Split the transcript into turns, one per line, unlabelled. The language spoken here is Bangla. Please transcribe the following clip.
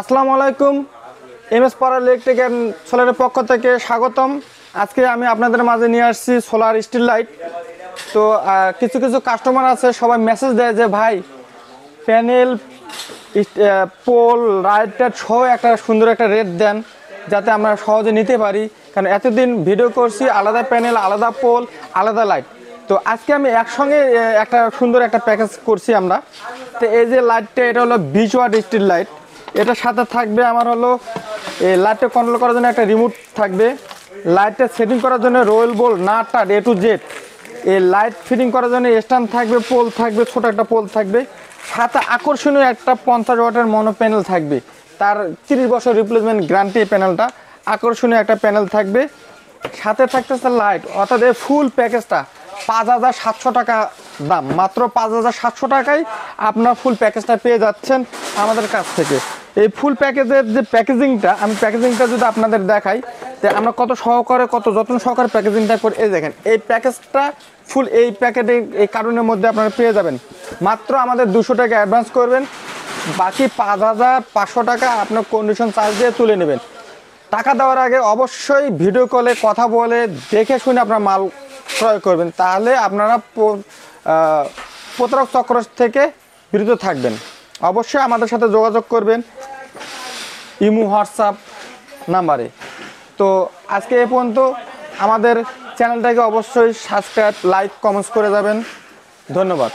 আসসালামু আলাইকুম। এমএস পাওয়ার ইলেকট্রিক অ্যান্ড সোলারের পক্ষ থেকে স্বাগতম। আজকে আমি আপনাদের মাঝে নিয়ে আসছি সোলার স্ট্রিট লাইট। তো কিছু কিছু কাস্টমার আছে, সবাই মেসেজ দেয় যে ভাই প্যানেল, পোল, লাইট সহ একটা সুন্দর একটা রেট দেন যাতে আমরা সহজে নিতে পারি, কারণ এতদিন ভিডিও করছি আলাদা প্যানেল, আলাদা পোল, আলাদা লাইট। তো আজকে আমি একসঙ্গে একটা সুন্দর একটা প্যাকেজ করছি আমরা। তো এই যে লাইটটা, এটা হলো 20 ওয়াট স্ট্রিট লাইট। এটার সাথে থাকবে আমার হলো এই লাইটটা কন্ট্রোল করার জন্য একটা রিমোট থাকবে, লাইটটা সেটিং করার জন্য রয়েল বোল্ট নাটটা A to Z, এই লাইট ফিটিং করার জন্য স্ট্যান্ড থাকবে, পোল থাকবে, ছোট একটা পোল থাকবে, সাথে আকর্ষণীয় একটা 50 ওয়াটের মনো প্যানেল থাকবে। তার 30 বছর রিপ্লেসমেন্ট গ্যারান্টি প্যানেলটা, আকর্ষণীয় একটা প্যানেল থাকবে। সাথে থাকতেছে লাইট, অর্থাৎ এই ফুল প্যাকেজটা 5700 টাকা দাম। মাত্র 5700 টাকায় আপনার ফুল প্যাকেজটা পেয়ে যাচ্ছেন আমাদের কাছ থেকে। এই ফুল প্যাকেজের যে প্যাকেজিংটা, আমি প্যাকেজিংটা যদি আপনাদের দেখাই, যে আমরা কত সহকারে, কত যত্ন সহকারে প্যাকেজিংটা করে, এই দেখেন এই প্যাকেজটা ফুল এই প্যাকেটিং, এই কার্টুনের মধ্যে আপনারা পেয়ে যাবেন। মাত্র আমাদের 200 টাকা অ্যাডভান্স করবেন, বাকি 5500 টাকা আপনার কন্ডিশন চার্জ দিয়ে তুলে নেবেন। টাকা দেওয়ার আগে অবশ্যই ভিডিও কলে কথা বলে দেখে শুনে আপনার মাল ক্রয় করবেন, তাহলে আপনারা প্রতারক চক্র থেকে বিরত থাকবেন। অবশ্যই আমাদের সাথে যোগাযোগ করবেন ইমো, হোয়াটসঅ্যাপ নাম্বারে। তো আজকে এ পর্যন্ত। আমাদের চ্যানেলটাকে অবশ্যই সাবস্ক্রাইব, লাইক, কমেন্টস করে যাবেন। ধন্যবাদ।